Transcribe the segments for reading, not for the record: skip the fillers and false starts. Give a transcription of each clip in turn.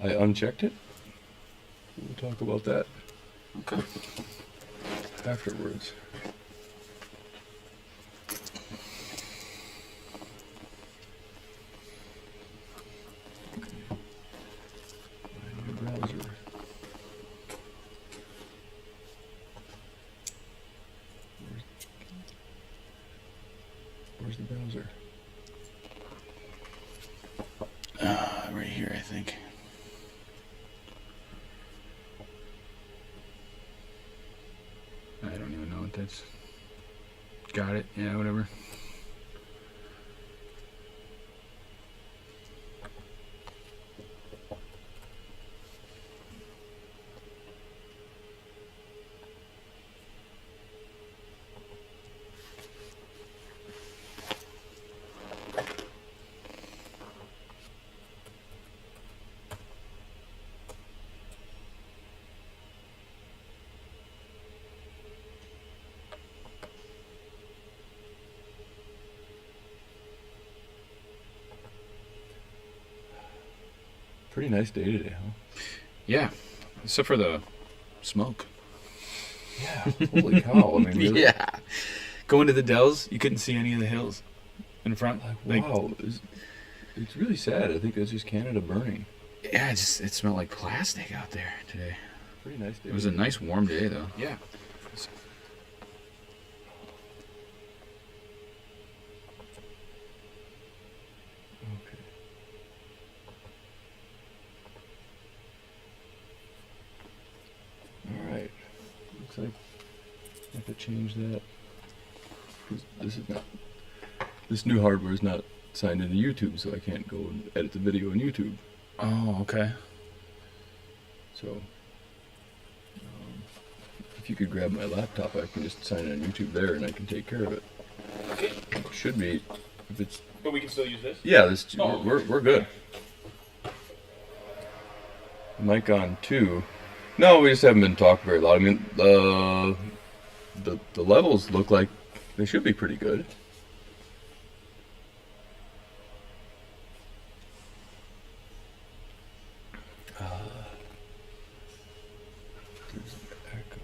I unchecked it. We'll talk about that Okay. afterwards. Browser. Where's the browser? Right here, I think. I don't even know what that's. Got it. Yeah, whatever. Pretty nice day today, huh? Yeah, except for the smoke. Yeah. Holy cow! I mean, really? Yeah. Going to the Dells, you couldn't see any of the hills in front. Like, wow, it's really sad. I think that's just Canada burning. Yeah, it smelled like plastic out there today. Pretty nice day. It was a nice warm day though. Yeah. Okay. All right. Looks like I have to change that. This is not. This new hardware is not signed into YouTube, so I can't go and edit the video on YouTube. Oh, okay. So, if you could grab my laptop, I can just sign it on YouTube there, and I can take care of it. Okay. Should be, if it's. But we can still use this? Yeah, this Oh. we're good. Mic on 2. No, we just haven't been talking very loud. I mean, the levels look like they should be pretty good. There's an echo.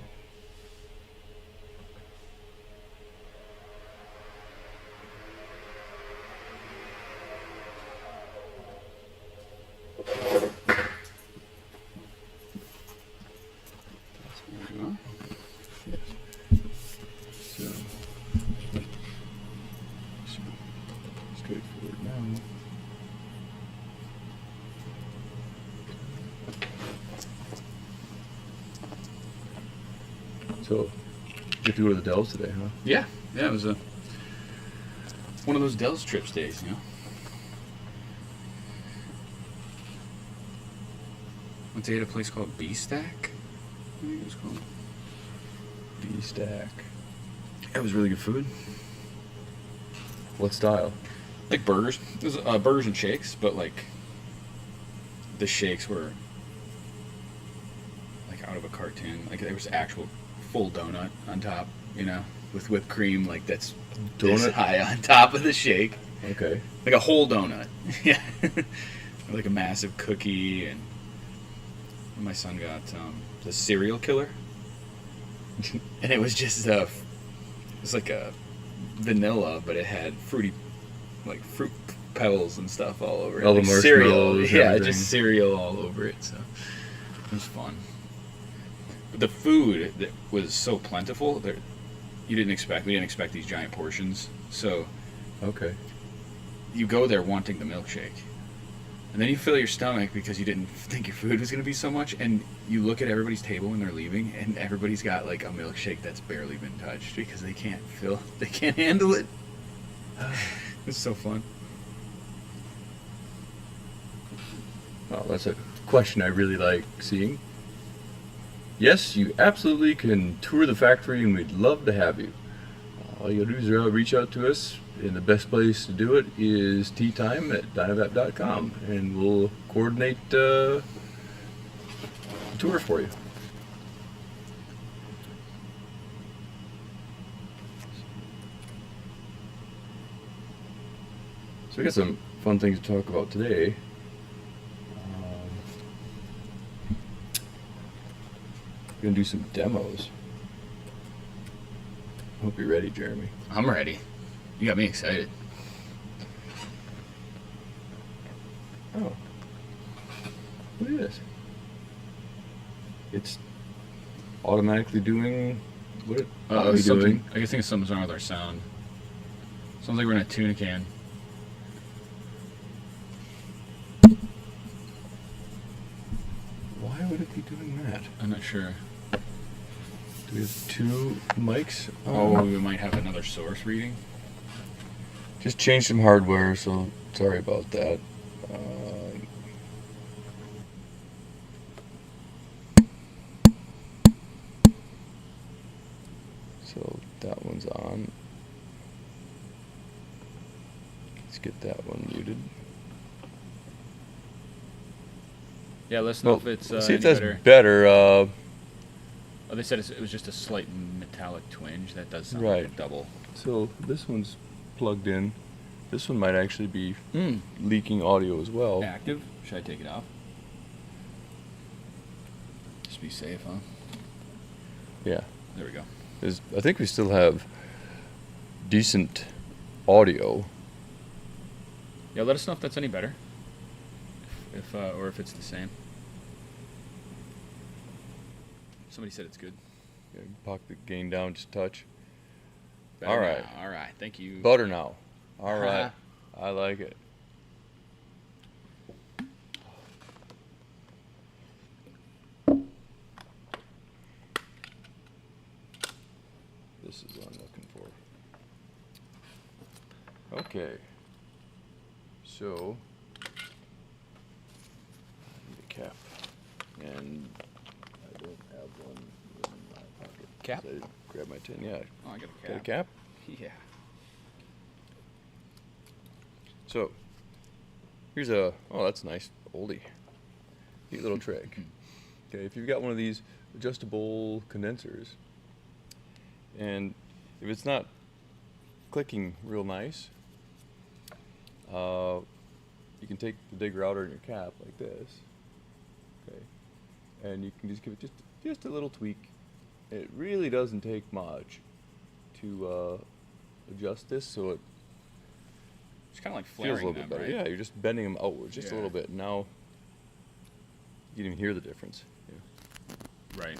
So, straightforward now. So, get to go to the Dells today, huh? Yeah. Yeah, it was one of those Dells trips days, you know. Went to eat at a place called B-Stack. I think it was called. B-Stack. It was really good food. What style? Like burgers. It was burgers and shakes, but like the shakes were like out of a cartoon. Like there was actual full donut on top, you know, with whipped cream, like that's this Donut? high on top of the shake. Okay. Like a whole donut. Yeah. Like a massive cookie, and my son got the cereal killer. And it was just it's like a vanilla, but it had fruit pebbles and stuff all over it. All the Like marshmallows and cereal. Yeah, everything. just cereal all over it. So it was fun. But the food that was so plentiful that we didn't expect these giant portions. So Okay. you go there wanting the milkshake, and then you fill your stomach because you didn't think your food was going to be so much, and you look at everybody's table when they're leaving, and everybody's got like a milkshake that's barely been touched because they can't handle it. It's so fun. Well, that's a question I really like seeing. Yes, you absolutely can tour the factory, and we'd love to have you. All you gotta do is reach out to us, and the best place to do it is teatime@dinovac.com, and we'll coordinate a tour for you. So we got some fun things to talk about today. Gonna do some demos. Hope you're ready, Jeremy. I'm ready. You got me excited. Oh. Look at this. It's automatically doing what it ought to be doing. I guess think something's wrong with our sound. Sounds like we're in a tuna can. Why would it be doing that? I'm not sure. Do we have two mics? Oh, we might have another source reading. Just changed some hardware, so sorry about that. So that one's on. Let's get that one muted. Yeah, let's know if it's see if any that's better. better. Oh, they said it was just a slight metallic twinge. That does sound like a Right. double. So this one's plugged in. This one might actually be leaking audio as well. Active. Should I take it off? Just be safe, huh? Yeah. There we go. I think we still have decent audio. Yeah, let us know if that's any better. If or if it's the same. Somebody said it's good. Yeah, pop the gain down just a touch. Better All right. now. All right. Thank you. Butter now. All right. I like it. This is what I'm looking for. Okay. So, I need a cap. And I don't have one in my pocket. Cap? So I didn't grab my tin. Yeah. Oh, I got a cap. Got a cap? Yeah. So, here's a, oh, that's nice, oldie. Neat little trick. Okay, if you've got one of these adjustable condensers, and if it's not clicking real nice, you can take the big router in your cap like this, okay, and you can just give it just a little tweak. It really doesn't take much to adjust this so it It's kind of like feels a flaring little bit them, better. right? Yeah, you're just bending them outwards just a Yeah. little bit. Now you can even hear the difference. Yeah. Right.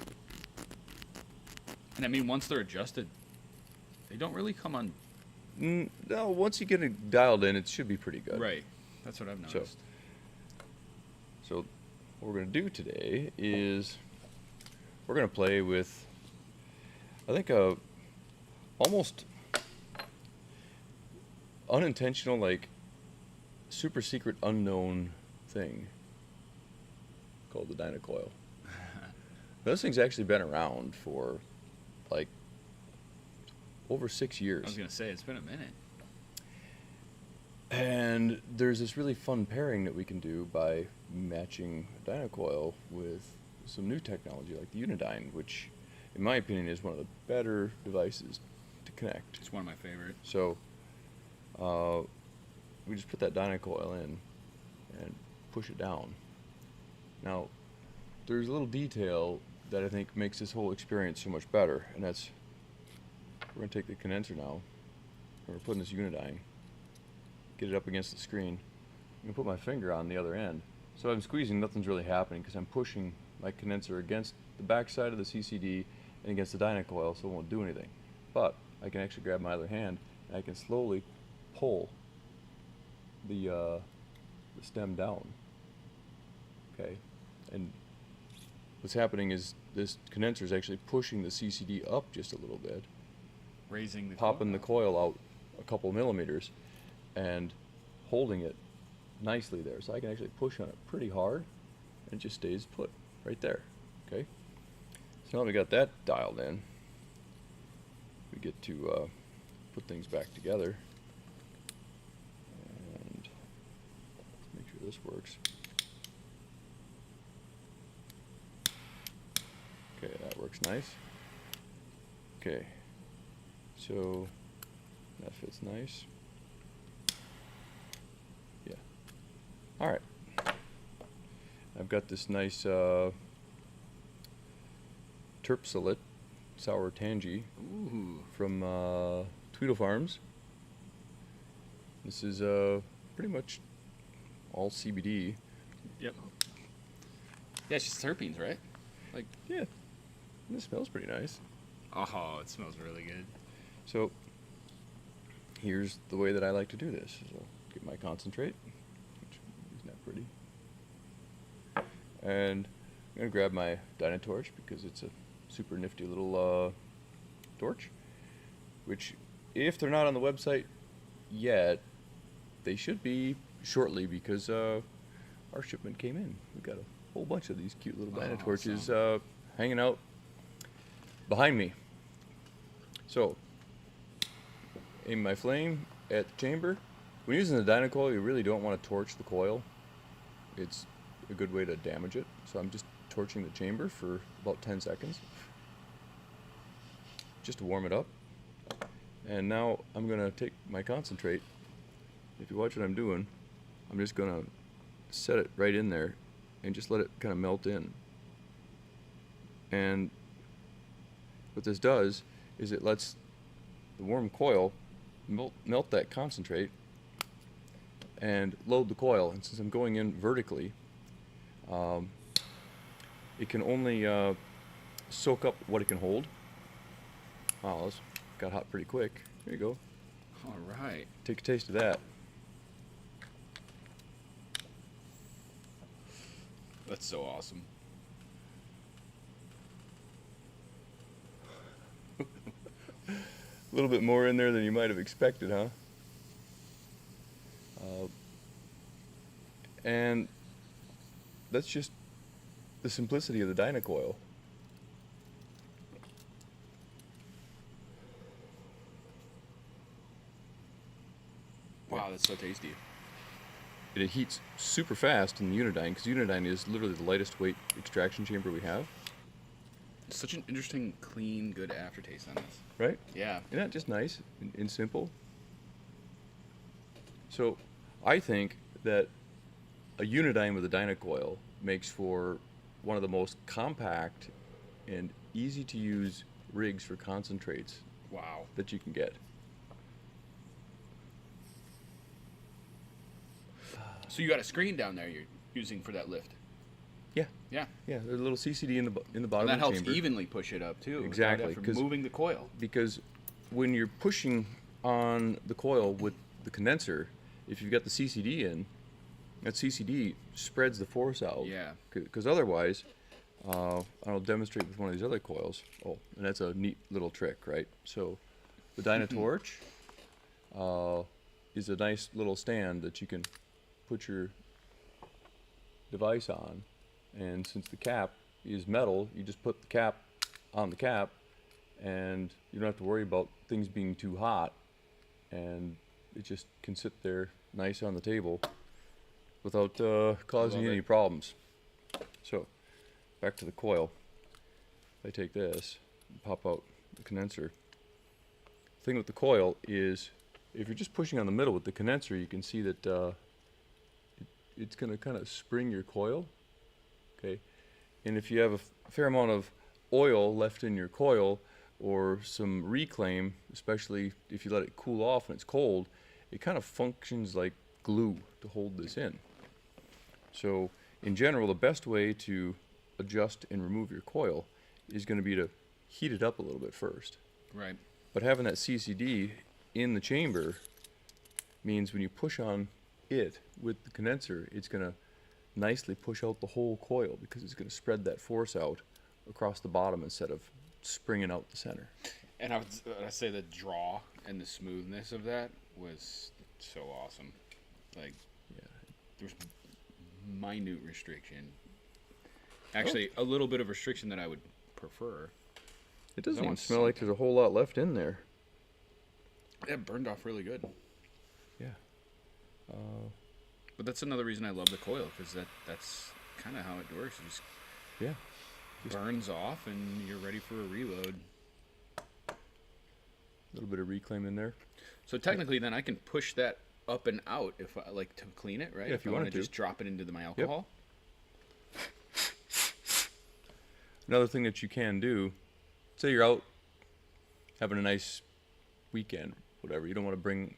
And I mean, once they're adjusted, they don't really come on. No, once you get it dialed in, it should be pretty good. Right. That's what I've noticed. So what we're going to do today is we're going to play with, I think, a almost unintentional, like super secret unknown thing called the Dino coil. This thing's actually been around for like over 6 years. I was gonna say it's been a minute. And there's this really fun pairing that we can do by matching a Dino coil with some new technology like the Unidine, which in my opinion is one of the better devices to connect. It's one of my favorites. So we just put that Dino coil in and push it down. Now there's a little detail that I think makes this whole experience so much better, and that's we're going to take the condenser now and we're putting this Unidine, get it up against the screen. I'm going to put my finger on the other end. So I'm squeezing, nothing's really happening because I'm pushing my condenser against the back side of the CCD and against the Dino coil, so it won't do anything. But I can actually grab my other hand and I can slowly pull the stem down. Okay, and what's happening is this condenser is actually pushing the CCD up just a little bit, Raising the popping the coil out a couple millimeters and holding it nicely there. So I can actually push on it pretty hard and it just stays put right there. Okay, so now we got that dialed in, we get to put things back together and make sure this works. Okay, that works nice. Okay, so that fits nice. Yeah. All right. I've got this nice Terpsilit sour tangy Ooh. from Tweedle Farms. This is pretty much all CBD. Yep. Yeah, it's just terpenes, right? Like, Yeah, this smells pretty nice. oh, it smells really good. So here's the way that I like to do this. So I'll get my concentrate, which is not pretty. And I'm going to grab my Dino torch because it's a super nifty little torch, which if they're not on the website yet, they should be shortly because our shipment came in. We've got a whole bunch of these cute little Dino torches hanging out behind me. So, aim my flame at the chamber. When using the Dino coil, you really don't want to torch the coil. It's a good way to damage it. So I'm just torching the chamber for about 10 seconds. Just to warm it up. And now I'm going to take my concentrate. If you watch what I'm doing, I'm just going to set it right in there and just let it kind of melt in. And what this does is it lets the warm coil melt that concentrate and load the coil. And since I'm going in vertically, it can only soak up what it can hold. Wow, this got hot pretty quick. There you go. All right. Take a taste of that. That's so awesome. A little bit more in there than you might have expected, huh? And that's just the simplicity of the Dino coil. Wow, that's so tasty. It heats super fast in the Unidine because Unidine is literally the lightest weight extraction chamber we have. Such an interesting, clean, good aftertaste on this. Right? Yeah. Isn't that just nice and simple? So I think that a Unidine with a Dino coil makes for one of the most compact and easy to use rigs for concentrates Wow. that you can get. So you got a screen down there you're using for that lift. Yeah, Yeah. yeah. There's a little CCD in the bottom And of that the helps chamber. evenly push it up too. Exactly, Without 'cause- moving the coil. Because when you're pushing on the coil with the condenser, if you've got the CCD in, that CCD spreads the force out. Yeah. Because otherwise, I'll demonstrate with one of these other coils. Oh, and that's a neat little trick, right? So the Dino torch is a nice little stand that you can put your device on. And since the cap is metal, you just put the cap on the cap and you don't have to worry about things being too hot, and it just can sit there nice on the table without causing Love any it. problems. So back to the coil. I take this and pop out the condenser. The thing with the coil is if you're just pushing on the middle with the condenser, you can see that it's going to kind of spring your coil. Okay, and if you have a fair amount of oil left in your coil or some reclaim, especially if you let it cool off and it's cold, it kind of functions like glue to hold this in. So in general, the best way to adjust and remove your coil is going to be to heat it up a little bit first. Right. But having that CCD in the chamber means when you push on it with the condenser, it's going to nicely push out the whole coil because it's going to spread that force out across the bottom instead of springing out the center. And I'd say the draw and the smoothness of that was so awesome. Like, Yeah. there's minute restriction. Actually, a little bit of restriction that I would prefer. It doesn't I even want smell like there's a whole lot left in there. It burned off really good. Yeah. But that's another reason I love the coil, because that's kind of how it works. It just Yeah. burns off and you're ready for a reload. A little bit of reclaim in there. So technically then I can push that up and out if I like to clean it, right? Yeah, if you I wanted wanna to. just drop it into my alcohol. Another thing that you can do, say you're out having a nice weekend, whatever. You don't want to bring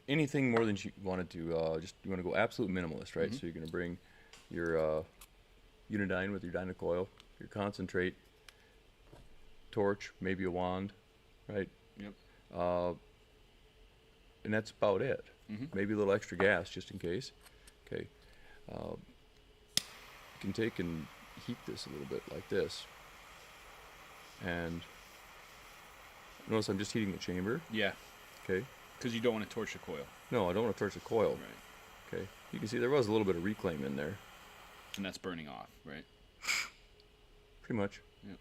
anything more than you want to do. Just you want to go absolute minimalist, right? Mhm. So you're going to bring your Unidine with your Dino coil, your concentrate, torch, maybe a wand, right? Yep. Uh, and that's about it. Mhm. Maybe a little extra gas just in case. Okay. You can take and heat this a little bit like this. And notice I'm just heating the chamber. Yeah. Okay. Because you don't want to torch the coil. No, I don't want to torch the coil. Right. Okay. You can see there was a little bit of reclaim in there. And that's burning off, right? Pretty much. Yep.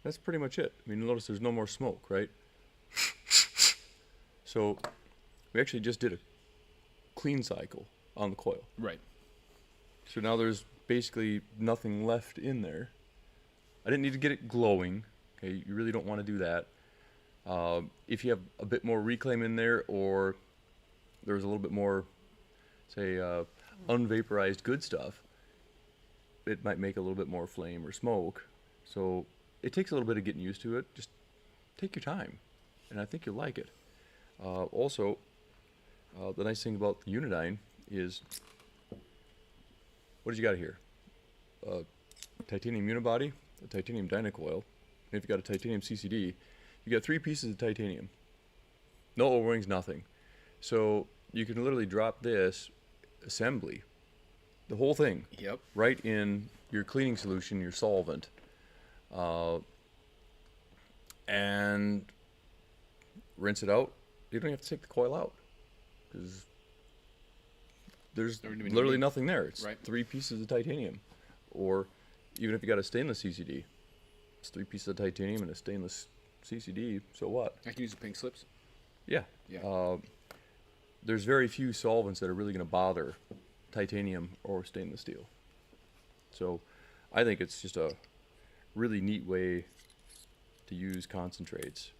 That's pretty much it. I mean, notice there's no more smoke, right? So we actually just did a clean cycle on the coil. Right. So now there's basically nothing left in there. I didn't need to get it glowing. Okay, you really don't want to do that. If you have a bit more reclaim in there, or there's a little bit more, say, unvaporized good stuff, it might make a little bit more flame or smoke. So it takes a little bit of getting used to it. Just take your time, and I think you'll like it. Also, the nice thing about the Unidine is, what did you got here? Titanium unibody, a titanium dynacoil, and if you got a titanium CCD, you got 3 pieces of titanium. No O-rings, nothing. So you can literally drop this assembly, the whole thing, Yep. right in your cleaning solution, your solvent, and rinse it out. You don't have to take the coil out because there's There wouldn't be no literally need. nothing there. It's Right. 3 pieces of titanium. Or even if you got a stainless CCD, it's 3 pieces of titanium and a stainless CCD. So what? I can use the pink slips. Yeah. Yeah. There's very few solvents that are really going to bother titanium or stainless steel. So I think it's just a really neat way to use concentrates.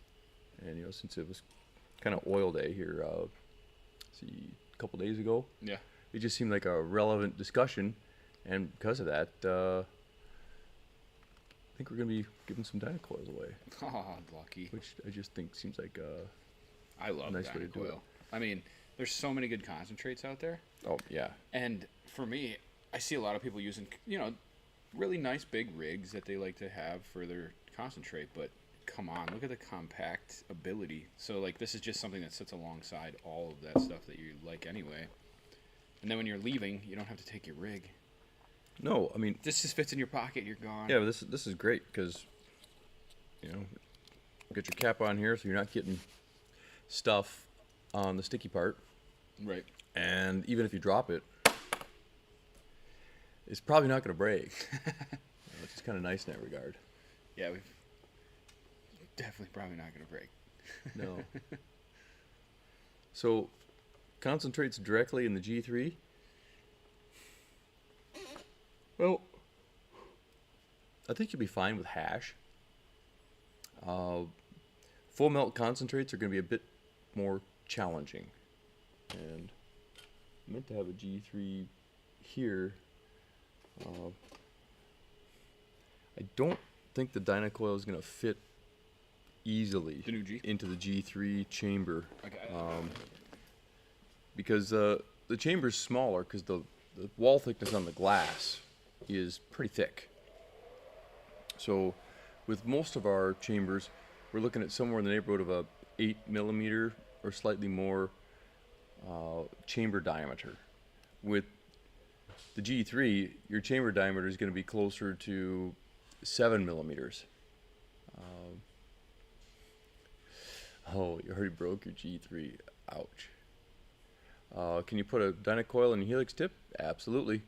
And since it was kind of oil day here, a couple days ago, Yeah. it just seemed like a relevant discussion, and because of that, I think we're going to be giving some Dynacoils away, Oh, lucky. which I just think seems like I love nice way to do Dynacoil. I mean, there's so many good concentrates out there. oh yeah, And for me, I see a lot of people using, really nice big rigs that they like to have for their concentrate, but come on, look at the compact ability. So, like, this is just something that sits alongside all of that stuff that you like anyway. And then when you're leaving, you don't have to take your rig. no, I mean, This just fits in your pocket, you're gone. yeah, but this is great because get your cap on here so you're not getting stuff on the sticky part, Right. and even if you drop it, it's probably not going to break, which is kind of nice in that regard. Yeah, we've definitely probably not going to break. No. So, concentrates directly in the G3. Well, I think you'll be fine with hash. Full melt concentrates are going to be a bit more challenging. And I meant to have a G3 here. I don't think the Dynacoil is going to fit easily The new G? into the G3 chamber. Okay. Because the chamber's smaller because the wall thickness on the glass is pretty thick. So with most of our chambers, we're looking at somewhere in the neighborhood of a 8mm or slightly more chamber diameter. With the G3, your chamber diameter is going to be closer to 7mm. Oh, you already broke your G3. Ouch. Can you put a Dynacoil in a helix tip? Absolutely.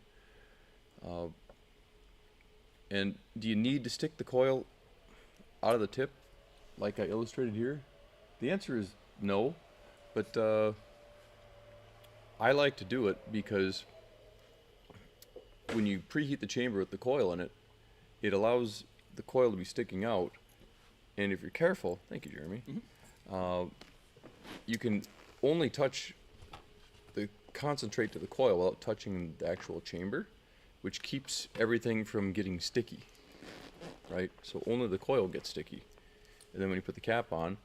And do you need to stick the coil out of the tip like I illustrated here? The answer is no, but I like to do it because when you preheat the chamber with the coil in it, it allows the coil to be sticking out, and if you're careful, thank you, Jeremy, you can only touch the concentrate to the coil without touching the actual chamber, which keeps everything from getting sticky, right? So only the coil gets sticky. And then when you put the cap on,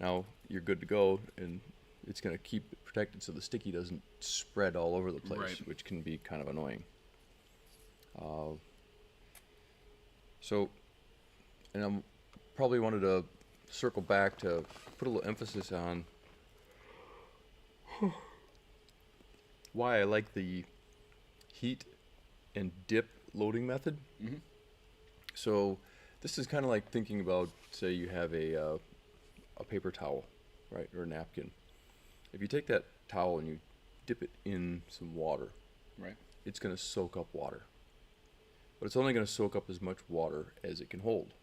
now you're good to go, and it's going to keep it protected so the sticky doesn't spread all over the place, Right. which can be kind of annoying. So, and I probably wanted to circle back to put a little emphasis on why I like the heat and dip loading method. Mhm. So this is kind of like thinking about, say you have a paper towel, right, or a napkin. If you take that towel and you dip it in some water, Right. it's going to soak up water. But it's only going to soak up as much water as it can hold.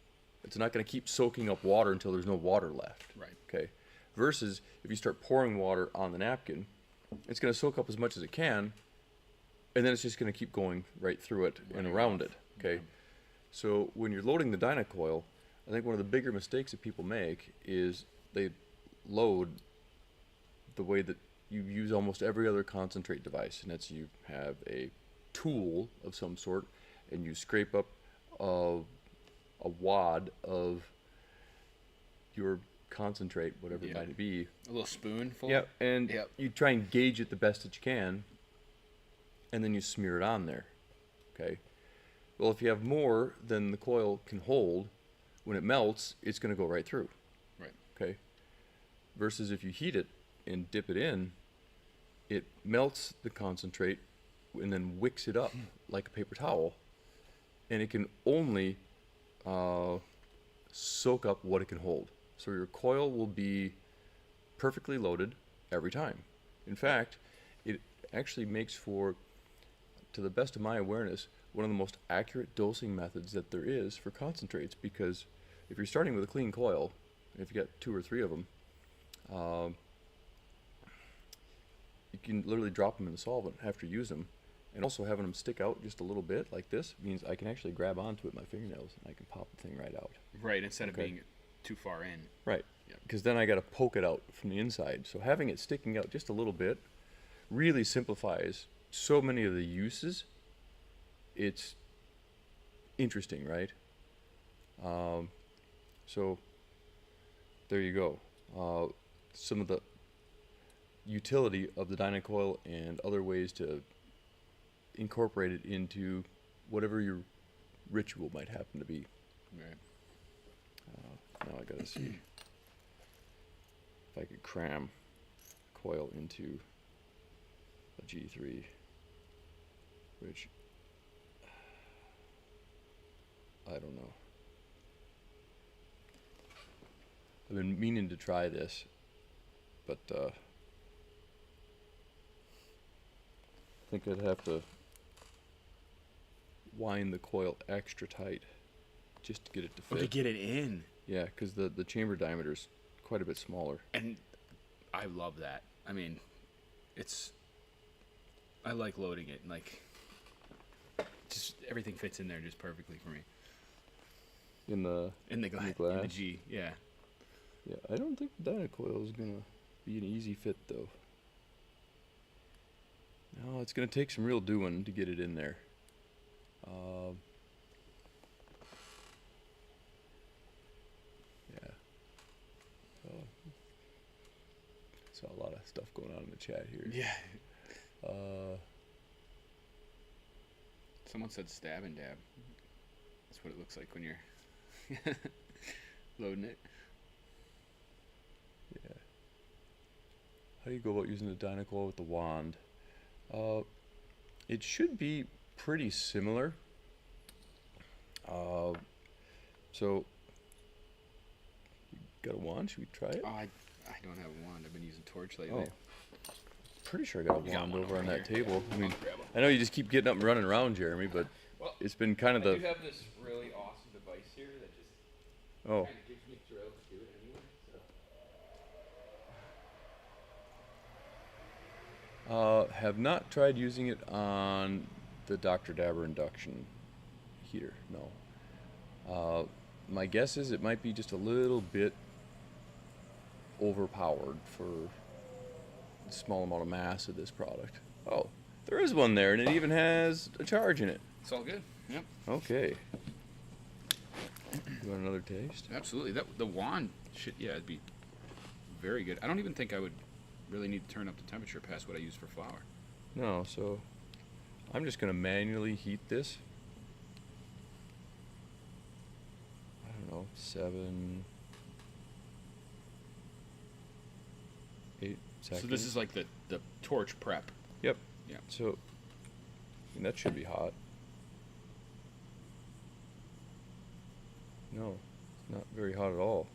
It's not going to keep soaking up water until there's no water left. Right. Okay. Versus if you start pouring water on the napkin, it's going to soak up as much as it can, and then it's just going to keep going right through it and Running around off. it. Okay. Yeah. So when you're loading the Dino coil, I think one of the bigger mistakes that people make is they load the way that you use almost every other concentrate device, and that's you have a tool of some sort, and you scrape up a wad of your concentrate, whatever Yeah. it might be. A little spoonful. Yeah, and Yep. you try and gauge it the best that you can, and then you smear it on there. Okay. Well, if you have more than the coil can hold, when it melts, it's going to go right through. Right. Okay. Versus if you heat it and dip it in, it melts the concentrate and then wicks it up like a paper towel, and it can only soak up what it can hold. So your coil will be perfectly loaded every time. In fact, it actually makes for, to the best of my awareness, one of the most accurate dosing methods that there is for concentrates, because if you're starting with a clean coil, if you got 2 or 3 of them, you can literally drop them in the solvent after you use them, and also having them stick out just a little bit like this means I can actually grab onto it with my fingernails and I can pop the thing right out. Right. Instead of Okay. being too far in. Right. Yep. Because then I got to poke it out from the inside. So having it sticking out just a little bit really simplifies so many of the uses. It's interesting, right? So there you go. Some of the utility of the Dino coil and other ways to incorporate it into whatever your ritual might happen to be. Right. Now I gotta see if I could cram coil into a G3, which I don't know. I've been meaning to try this, but I think I'd have to wind the coil extra tight just to get it to fit. To get it in. Yeah, because the chamber diameter is quite a bit smaller. And I love that. I mean, I like loading it. Like, just everything fits in there just perfectly for me. In the glass. glass? In the G, yeah. Yeah, I don't think the Dino coil is gonna be an easy fit though. No, it's gonna take some real doing to get it in there. Yeah. Saw a lot of stuff going on in the chat here. Yeah. Uh, Someone said stab and dab. That's what it looks like when you're loading it. yeah. How do you go about using the Dino coil with the wand? It should be pretty similar. So, you got a wand? Should we try it? Oh, I don't have a wand. I've been using torch lately. Oh, pretty sure I got a You got wand one over on over that here. table. I mean, I'll grab 'em. I know you just keep getting up and running around, Jeremy, but Well, it's been kind of I do the have this really awesome device here that just oh. kind of gives me thrills to do it anyway. So. Have not tried using it on the Dr. Dabber induction heater. No. My guess is it might be just a little bit overpowered for the small amount of mass of this product. Oh, There is one there, and it even has a charge in it. It's all good. Yep. Okay. You want another taste? Absolutely. The wand should, yeah, it'd be very good. I don't even think I would really need to turn up the temperature past what I use for flour. No, so I'm just going to manually heat this. I don't know, 7, 8 seconds. So this is like the torch prep. Yep. Yeah. So, and that should be hot. No, it's not very hot at all.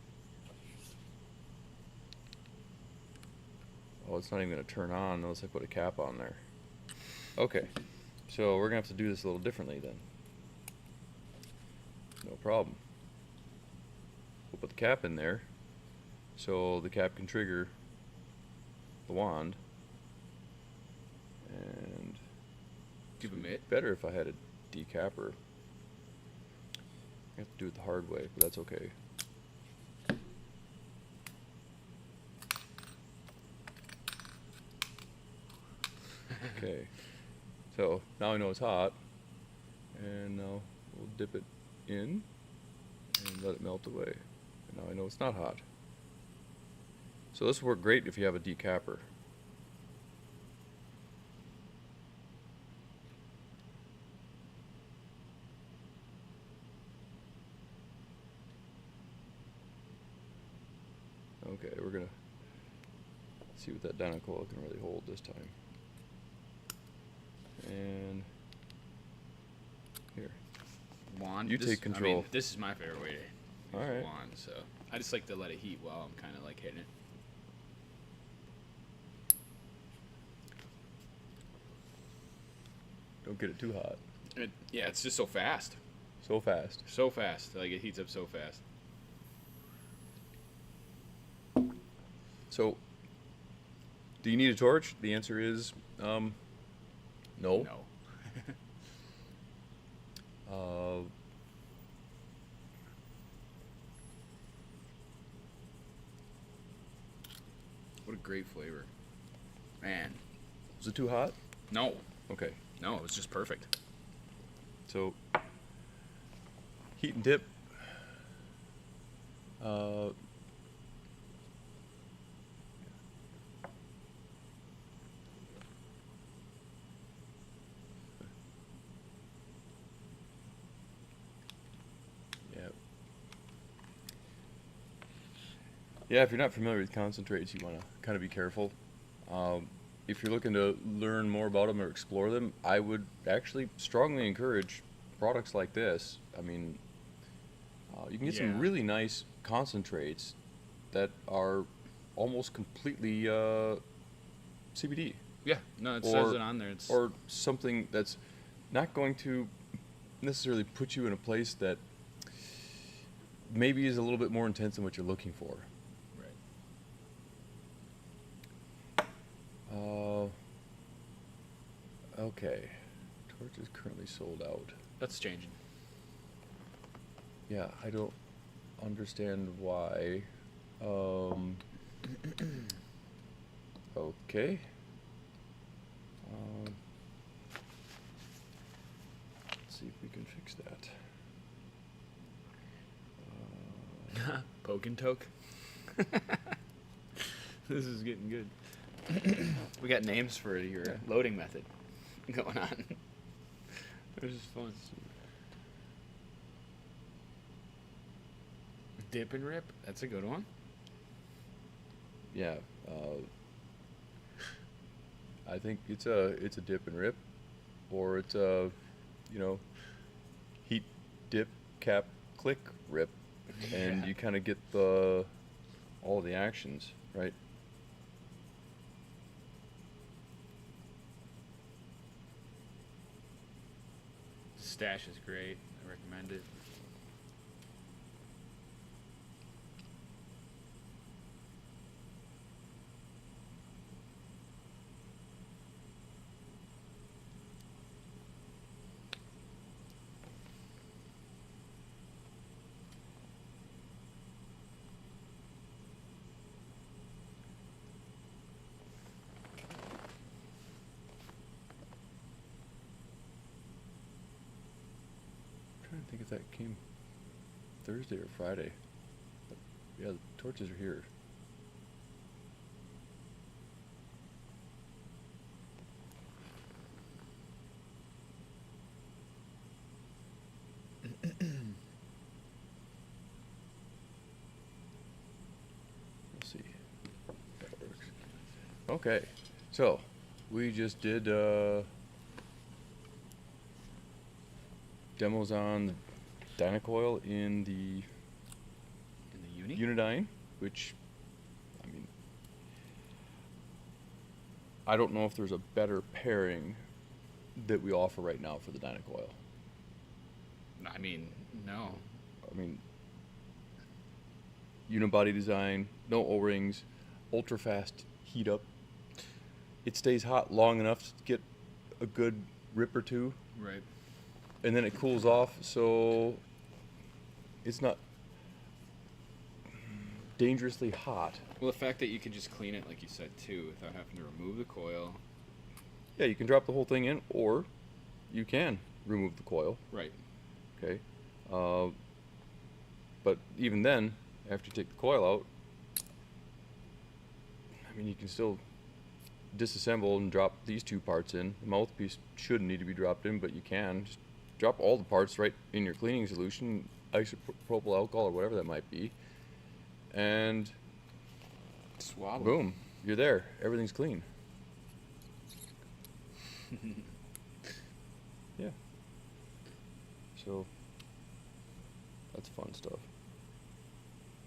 Oh, it's not even going to turn on unless I put a cap on there. Okay, so we're going to have to do this a little differently then. No problem. We'll put the cap in there so the cap can trigger the wand. And Give a mitt. better if I had a decapper. I have to do it the hard way, but that's okay. Okay, so now I know it's hot, and now we'll dip it in and let it melt away. And now I know it's not hot. So this will work great if you have a decapper. Okay, we're gonna see what that Dino coil can really hold this time. And here, Wand. you take control. I mean, this is my favorite way to use All right. a wand. So I just like to let it heat while I'm kind of like hitting it. Don't get it too hot. Yeah, it's just so fast. So fast. So fast. Like it heats up so fast. So, do you need a torch? The answer is no. No. What a great flavor. Man. Was it too hot? No. Okay. No, it was just perfect. So, heat and dip. Yeah. Yeah, if you're not familiar with concentrates, you want to kind of be careful. If you're looking to learn more about them or explore them, I would actually strongly encourage products like this. I mean, you can get some Yeah. really nice concentrates that are almost completely CBD. Yeah. No, it Or- says it on there. It's Or something that's not going to necessarily put you in a place that maybe is a little bit more intense than what you're looking for. right. Okay. Torch is currently sold out. That's changing. Yeah, I don't understand why. Okay. Let's see if we can fix that. Poke and toke. This is getting good. We got names for your loading method going on. This is fun. Dip and rip. That's a good one. Yeah, I think it's a dip and rip, or it's a, heat, dip, cap, click, rip, and Yeah. you kind of get all the actions, right? Stash is great. I recommend it. trying to think if that came Thursday or Friday. But yeah, the torches are here. Let's see if that works. Okay, so we just did demos on the Dino coil in the In the Unidine, which, I mean, I don't know if there's a better pairing that we offer right now for the Dino coil. I mean, no. I mean, unibody design, no O-rings, ultra fast heat up. It stays hot long enough to get a good rip or two, Right. and then it cools off, so it's not dangerously hot. Well, the fact that you can just clean it, like you said, too, without having to remove the coil. Yeah, you can drop the whole thing in, or you can remove the coil. Right. Okay, but even then, after you take the coil out, I mean, you can still disassemble and drop these two parts in. The mouthpiece shouldn't need to be dropped in, but you can just drop all the parts right in your cleaning solution, isopropyl alcohol or whatever that might be, and Swab 'em. boom, you're there. Everything's clean. Yeah. So that's fun stuff.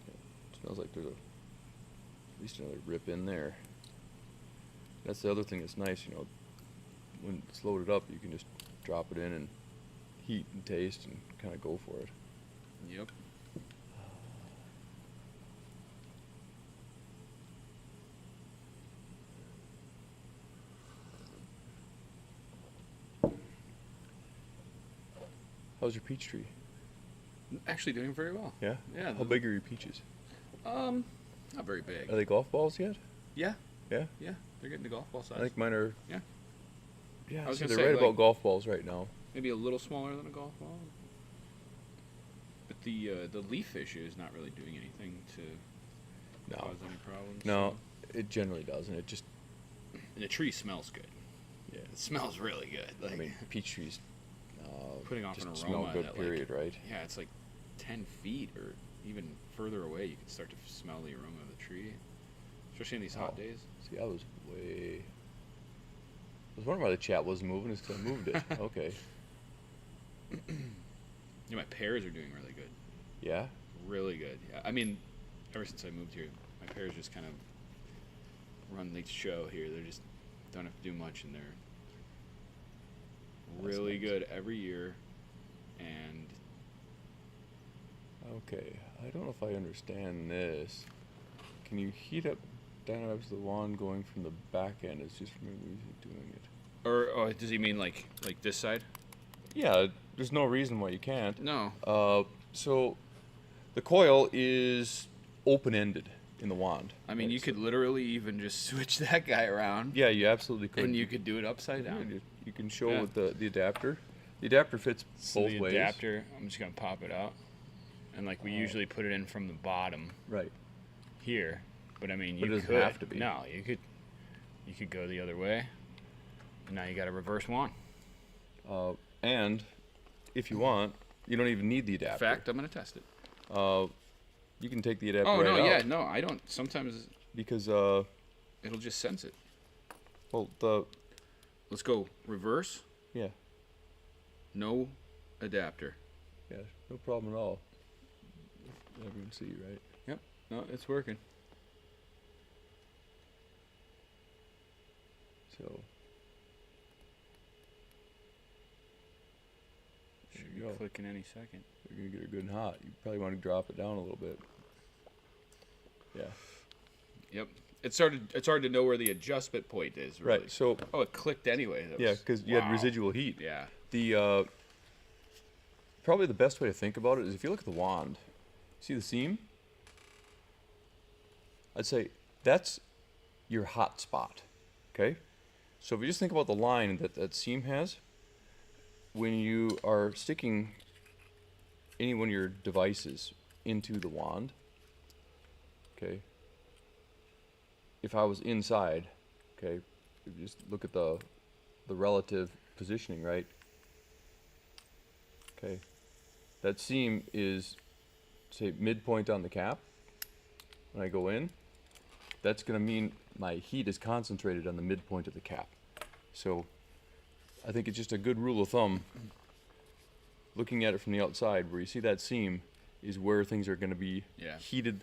Yeah. Smells like there's at least another rip in there. That's the other thing that's nice, you know. When it's loaded up, you can just drop it in and heat and taste and kind of go for it. Yep. How's your peach tree? Actually doing very well. Yeah? Yeah. How big are your peaches? Not very big. Are they golf balls yet? Yeah. Yeah? Yeah. They're getting the golf ball size. I think mine are. Yeah. Yeah, I was so gonna they're say, right like- about golf balls right now. Maybe a little smaller than a golf ball. But the leaf issue is not really doing anything to No. cause any problems. No, it generally doesn't. It just, And the tree smells good. yeah. It smells really good. Like, I mean, peach trees putting off just an smell aroma good, that, period, like, right? yeah, it's like 10 feet or even further away. You can start to smell the aroma of the tree, especially in these hot Oh. days. See, I was way. I was wondering why the chat wasn't moving. It's because I moved it. Okay. Yeah, my pears are doing really good. Yeah. Really good. Yeah, I mean, ever since I moved here, my pears just kind of run the show here. They just don't have to do much, and they're That's really nice. good every year. And Okay. I don't know if I understand this. Can you heat up dynamics of the wand going from the back end? It's just from me doing it. or does he mean like this side? Yeah. There's no reason why you can't. No. So the coil is open-ended in the wand. I mean, right? you So- could literally even just switch that guy around, Yeah, you absolutely could. and you could do it upside Yeah, down. you can show Yeah. with the adapter. The adapter fits So both the ways. adapter, I'm just gonna pop it out, and like we Oh. usually put it in from the bottom Right. here, but I mean, But you it doesn't could. have to be. No, you could go the other way, and now you got a reverse wand. And if you want, you don't even need the In adapter. fact, I'm gonna test it. You can take the adapter Oh right no, out. yeah, no, I don't. Sometimes Because it'll just sense it. well Let's go reverse. yeah No adapter. yeah no problem at all. Everyone see right. Yep. No, it's working. So there Should you be go. clicking any second. You're gonna get it good and hot. You probably want to drop it down a little bit. Yeah. Yep. It's hard to know where the adjustment point is. Really. Right. So Oh, it clicked anyway. That yeah, was- because you had wow. residual heat. Yeah. The probably the best way to think about it is if you look at the wand, see the seam? I'd say that's your hot spot. Okay? So if you just think about the line that that seam has, when you are sticking any one of your devices into the wand, okay, if I was inside, okay, if you just look at the relative positioning, right? Okay, that seam is, say, midpoint on the cap. When I go in, that's going to mean my heat is concentrated on the midpoint of the cap. So I think it's just a good rule of thumb, looking at it from the outside, where you see that seam is where things are going to be heated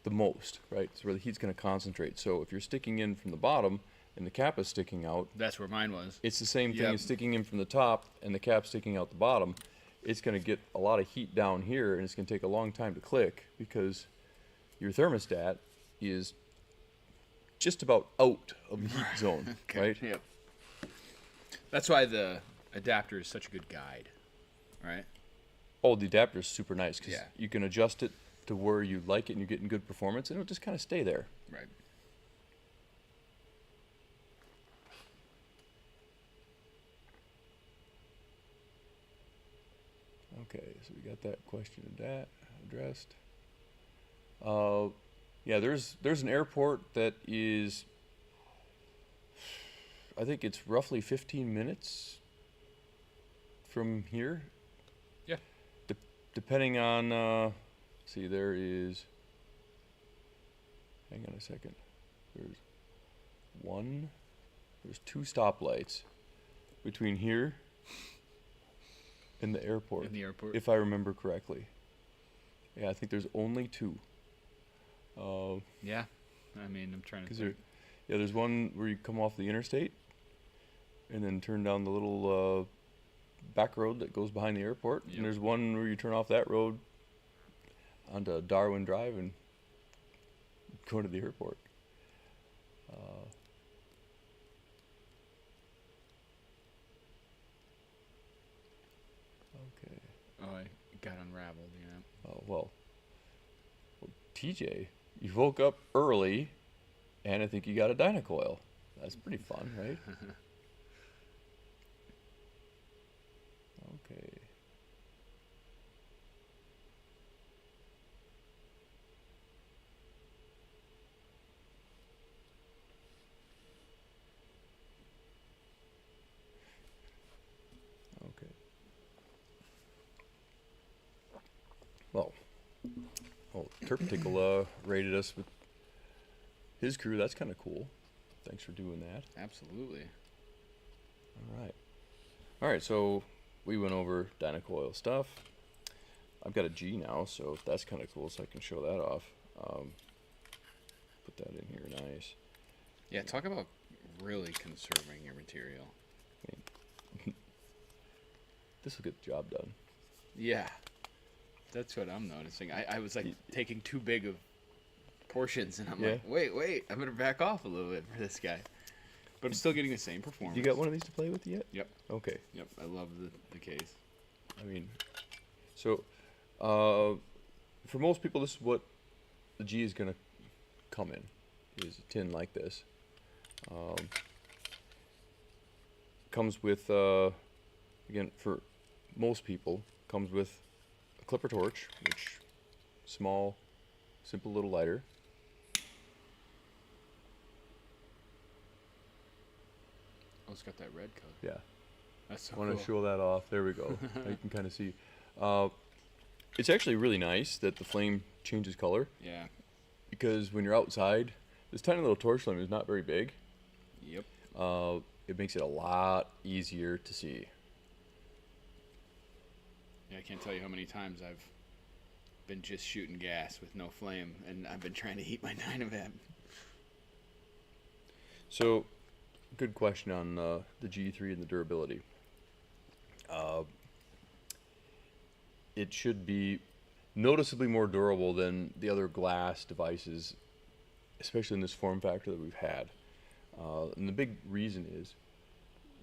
the most, right? It's where the heat's going to concentrate. So if you're sticking in from the bottom and the cap is sticking out, That's where mine was. it's the same thing Yep. as sticking in from the top and the cap sticking out the bottom. It's going to get a lot of heat down here, and it's going to take a long time to click because your thermostat is just about out of the heat zone, right? Yep. That's why the adapter is such a good guide, right? Oh, the adapter is super nice because Yeah. you can adjust it to where you like it and you're getting good performance, and it'll just kind of stay there. Right. Okay, so we got that question addressed. Yeah, there's an airport that is, I think it's roughly 15 minutes from here. Yeah. Depending on, see, there is, hang on a second. There's two stoplights between here and the airport. In the airport. If I remember correctly. Yeah, I think there's only two. Yeah. I mean, I'm trying to Because think. there's one where you come off the interstate and then turn down the little back road that goes behind the airport. Yep. And there's one where you turn off that road onto Darwin Drive and go to the airport. Okay. Oh, I got unraveled, yeah. Oh, well, TJ, you woke up early, and I think you got a Dino coil. That's pretty fun, right? Okay. Okay. Well, Turptickle rated us with his crew. That's kind of cool. Thanks for doing that. Absolutely. All right. All right, so we went over Dynacoil stuff. I've got a G now, so that's kind of cool, so I can show that off. Put that in here, nice. Yeah, talk about really conserving your material. This will get the job done. Yeah. That's what I'm noticing. I was like taking too big of portions, and I'm Yeah. like, wait, I'm gonna back off a little bit for this guy. But I'm still getting the same performance. You got one of these to play with yet? Yep. Okay. Yep. I love the case. I mean, so for most people, this is what the G is going to come in, is a tin like this. Comes with, again, for most people, comes with a clipper torch, which small, simple little lighter. Oh, it's got that red color. Yeah. That's so I want cool. to show that off. There we go. Now you can kind of see. It's actually really nice that the flame changes color, Yeah. because when you're outside, this tiny little torch flame is not very big. Yep. It makes it a lot easier to see. Yeah, I can't tell you how many times I've been just shooting gas with no flame, and I've been trying to heat my Dynavamp. So, good question on the G3 and the durability. It should be noticeably more durable than the other glass devices, especially in this form factor that we've had. And the big reason is,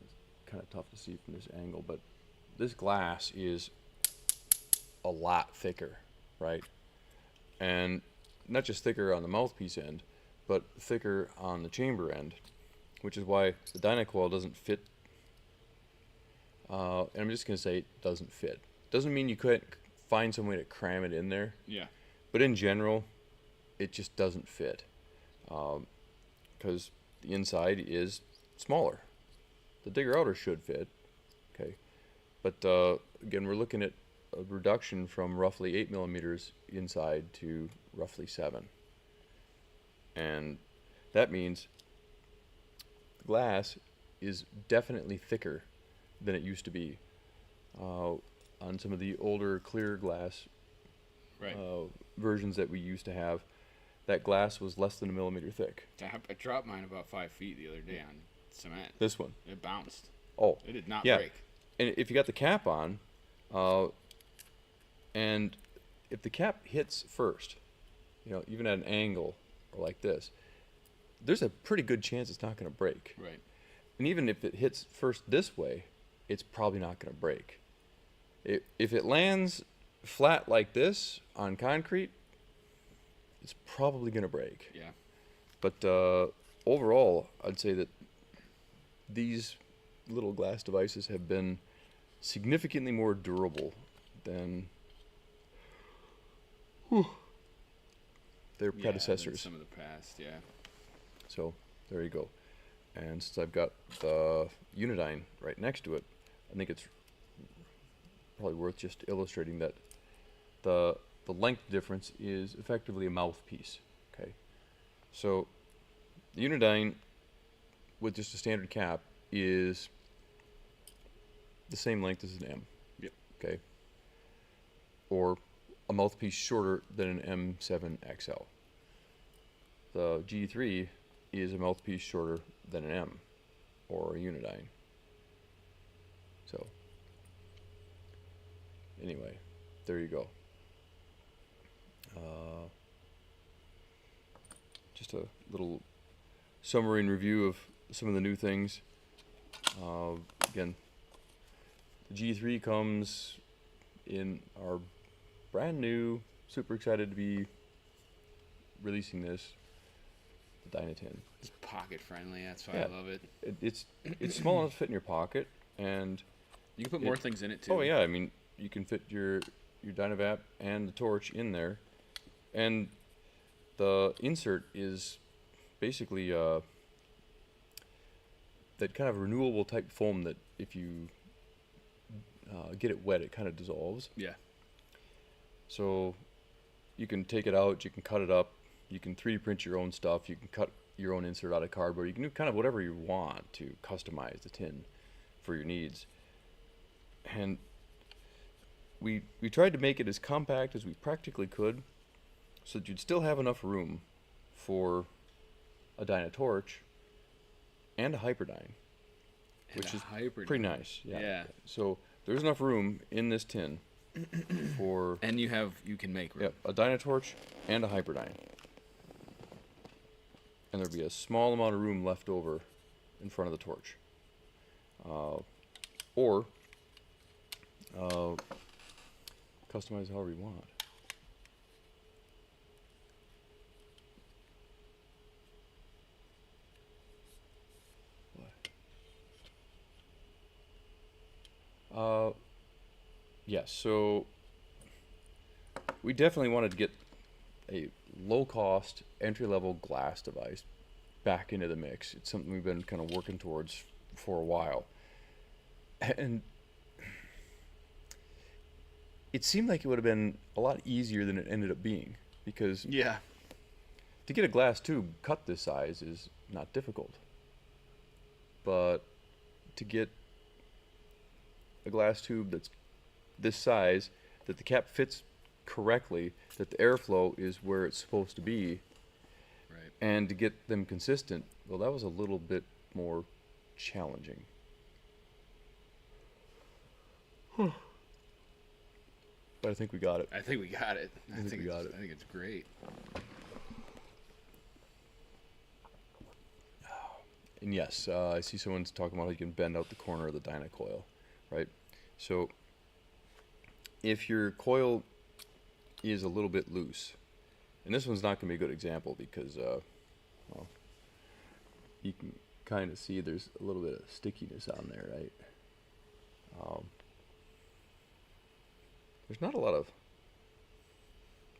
it's kind of tough to see from this angle, but this glass is a lot thicker, right? And not just thicker on the mouthpiece end, but thicker on the chamber end, which is why the Dynacoil doesn't fit. And I'm just going to say it doesn't fit. Doesn't mean you couldn't find some way to cram it in there. Yeah. But in general, it just doesn't fit. Because the inside is smaller. The digger outer should fit. Okay. But again, we're looking at a reduction from roughly 8 millimeters inside to roughly 7. And that means the glass is definitely thicker than it used to be. On some of the older clear glass Right. versions that we used to have, that glass was less than a millimeter thick. I dropped mine about 5 feet the other day on cement. This one. It bounced. Oh. It did not Yeah. break. And if you got the cap on, and if the cap hits first, even at an angle or like this, there's a pretty good chance it's not going to break. Right. And even if it hits first this way, it's probably not going to break. If it lands flat like this on concrete, it's probably going to break. Yeah. But overall, I'd say that these little glass devices have been significantly more durable than their Yeah, predecessors. some of the past, yeah. So there you go. And since I've got the Unidine right next to it, I think it's probably worth just illustrating that the length difference is effectively a mouthpiece. Okay, so the Unidine with just a standard cap is the same length as an M. Yep. Okay. Or a mouthpiece shorter than an M7XL. The G3 is a mouthpiece shorter than an M or a Unidine. So anyway, there you go. Just a little summary and review of some of the new things. Again, the G3 comes in our brand new, super excited to be releasing this, the Dynatin. It's pocket friendly, that's why Yeah. I love it. It's small enough to fit in your pocket, and You can put more things in it too. oh yeah, I mean you can fit your Dynavap and the torch in there, and the insert is basically that kind of renewable type foam that if you get it wet, it kind of dissolves. Yeah. So you can take it out, you can cut it up, you can 3D print your own stuff, you can cut your own insert out of cardboard, you can do kind of whatever you want to customize the tin for your needs. And we tried to make it as compact as we practically could so that you'd still have enough room for a Dynatorch and a Hyperdyne, which is pretty nice. Yeah. So there's enough room in this tin for And you can make room. a Dynatorch and a Hyperdyne. And there'll be a small amount of room left over in front of the torch. Or customize however you want. Yes, so we definitely wanted to get a low-cost, entry-level glass device back into the mix. It's something we've been kind of working towards for a while. And it seemed like it would have been a lot easier than it ended up being, because Yeah. to get a glass tube cut this size is not difficult. But to get a glass tube that's this size, that the cap fits correctly, that the airflow is where it's supposed to be, Right. and to get them consistent, well, that was a little bit more challenging. But I think we got it. I think we got it. I think we got it. I think it's great. And yes, I see someone's talking about how you can bend out the corner of the Dyna coil, right? So if your coil is a little bit loose, and this one's not going to be a good example because, well, you can kind of see there's a little bit of stickiness on there, right? There's not a lot of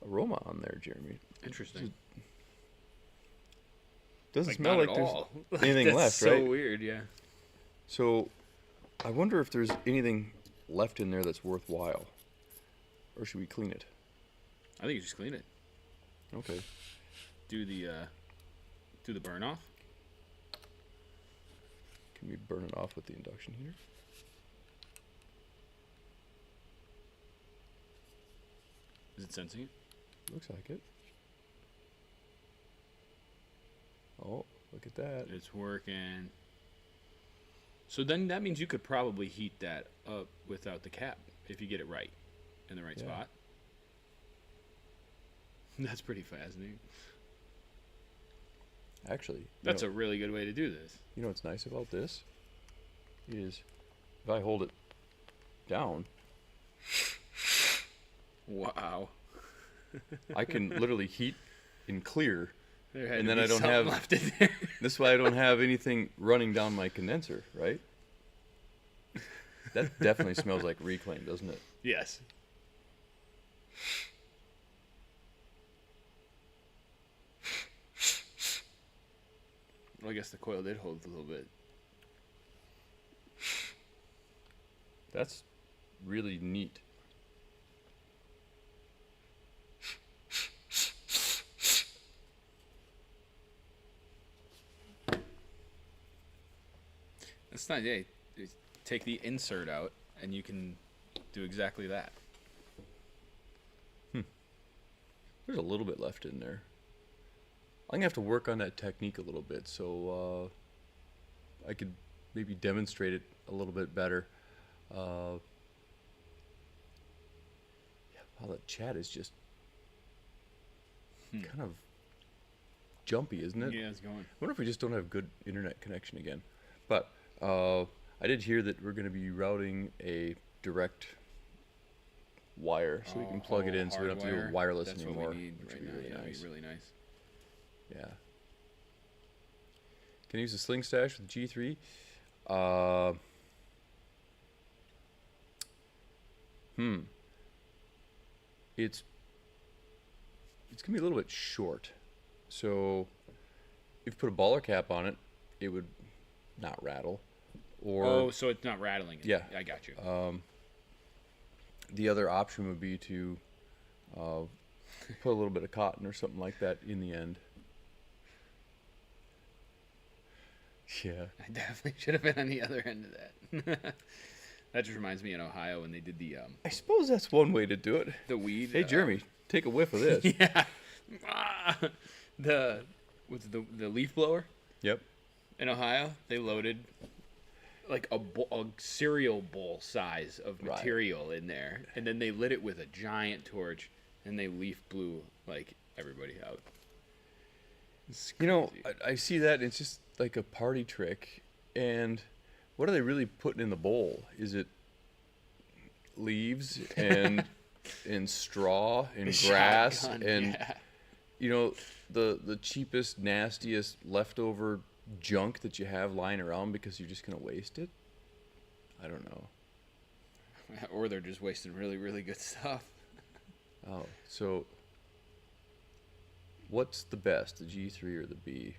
aroma on there, Jeremy. Interesting. Doesn't Like, smell not like at there's all. anything That's left, so right? weird, yeah. So, I wonder if there's anything left in there that's worthwhile. Or should we clean it? I think you just clean it. Okay. Do the burn off. Can we burn it off with the induction heater? Is it sensing it? Looks like it. Oh, look at that. It's working. So then that means you could probably heat that up without the cap if you get it right in the right Yeah. spot. That's pretty fascinating. Actually, That's a really good way to do this. you know what's nice about this? Is if I hold it down, Wow. I can literally heat and clear. There had And to then be I don't something have- left in there. This is why I don't have anything running down my condenser, right? That definitely smells like reclaim, doesn't it? Yes. Well, I guess the coil did hold a little bit. That's really neat. It's not. Yeah, you take the insert out, and you can do exactly that. There's a little bit left in there. I'm gonna have to work on that technique a little bit, so I could maybe demonstrate it a little bit better. Yeah, wow, that chat is just kind of jumpy, isn't it? Yeah, it's going. I wonder if we just don't have good internet connection again. But I did hear that we're going to be routing a direct wire, so we can plug it in, so we don't have to do hardwire. wireless That's anymore, what we need which right would be now. really Yeah, that'd nice. be really nice. Yeah. Can I use the sling stash with the G3? It's gonna be a little bit short. So if you put a baller cap on it, it would not rattle. Or Oh, so it's not rattling. Yeah. I got you. the other option would be to put a little bit of cotton or something like that in the end. Yeah. I definitely should have been on the other end of that. That just reminds me in Ohio when they did I suppose that's one way to do it. the weed. Hey, Jeremy, take a whiff of this. Yeah. Ah, the leaf blower Yep. in Ohio, they loaded like a cereal bowl size of Right. material in there, and then they lit it with a giant torch, and they leaf blew like everybody out. It's You know, crazy. I see that, and it's just like a party trick. And what are they really putting in the bowl? Is it leaves and straw and The grass shotgun, and yeah. you know the cheapest, nastiest leftover junk that you have lying around because you're just gonna waste it? I don't know. Or they're just wasting really, really good stuff. Oh, so what's the best, the G3 or the B?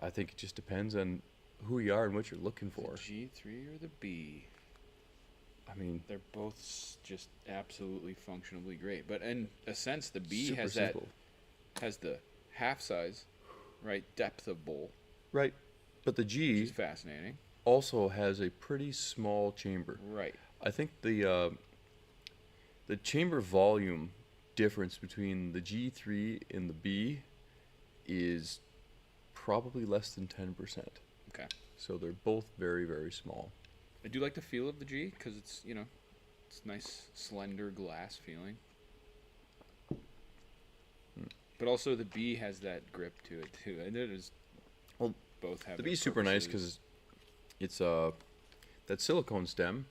I think it just depends on who you are and what you're looking for. The G3 or the B? I mean, They're both just absolutely functionally great. But in a sense, the B super has simple. has the half size, right, depth of bowl, Right. But the which G is fascinating. also has a pretty small chamber. Right. I think the chamber volume difference between the G3 and the B is probably less than 10%. Okay. So they're both very, very small. I do like the feel of the G because it's, it's nice, slender glass feeling. But also the B has that grip to it too, and it is. Well, both have The their B is super nice purposes. because it's that silicone stem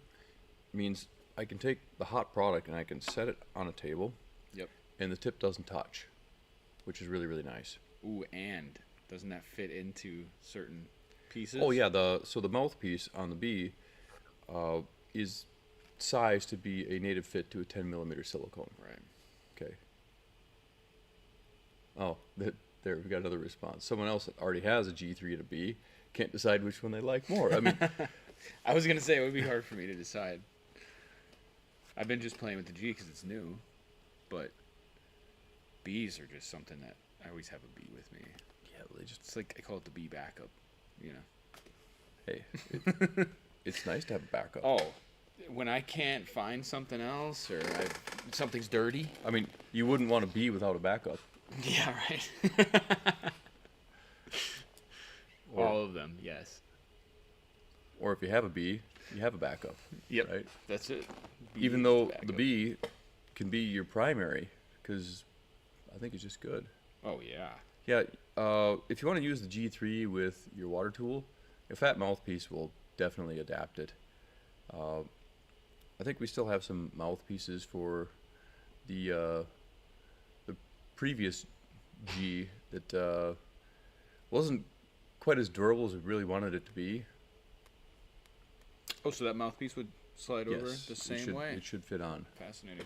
means I can take the hot product and I can set it on a table Yep. and the tip doesn't touch, which is really, really nice. Ooh, and doesn't that fit into certain pieces? Oh yeah, the mouthpiece on the B is size to be a native fit to a 10 millimeter silicone. Right. Okay. Oh, there we got another response. Someone else that already has a G3 and a B can't decide which one they like more. I mean, I was gonna say it would be hard for me to decide. I've been just playing with the G because it's new, but B's are just something that I always have a B with me. yeah, they just It's like I call it the B backup, you know. hey, it's nice to have a backup. Oh, when I can't find something else or something's dirty. I mean, you wouldn't want a B without a backup. Yeah, right. Or, All of them, yes. or if you have a B, you have a backup. Yep. Right. That's it. B Even is though the backup. B can be your primary, because I think it's just good. Oh yeah. Yeah, if you want to use the G3 with your water tool, a fat mouthpiece will definitely adapt it. I think we still have some mouthpieces for the previous G that wasn't quite as durable as we really wanted it to be. Oh, so that mouthpiece would slide over the same way? It should fit on. Fascinating.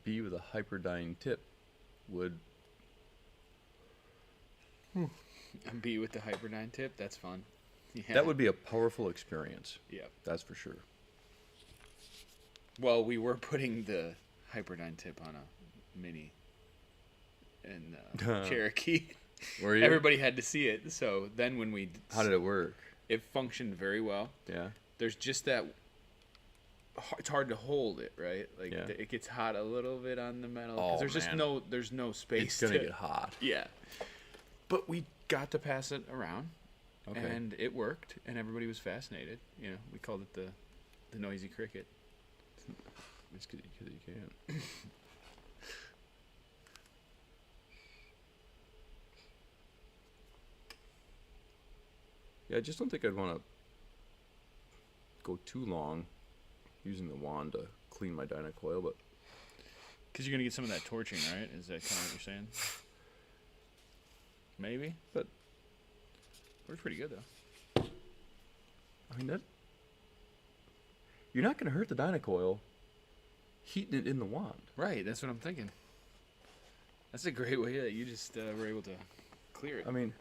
B with a Hyperdyne tip would. And B with the Hyperdine tip, that's fun. Yeah. That would be a powerful experience. Yeah. That's for sure. Well, we were putting the Hyperdine tip on a Mini in Cherokee. Were you? Everybody had to see it. So then when we... How did it work? It functioned very well. Yeah. There's just that... It's hard to hold it, right? Like Yeah. it gets hot a little bit on the metal. Oh, 'Cause there's man. there's no space. It's gonna get hot. Yeah. But we got to pass it around. Okay. And it worked, and everybody was fascinated. You know, we called it the noisy cricket. It's because you can. Yeah, I just don't think I'd want to go too long using the wand to clean my Dino coil, but Because you're gonna get some of that torching, right? Is that kind of what you're saying? Maybe, but works pretty good though. I mean that you're not going to hurt the Dino coil heating it in the wand. Right, that's what I'm thinking. That's a great way that you just were able to clear it. I mean,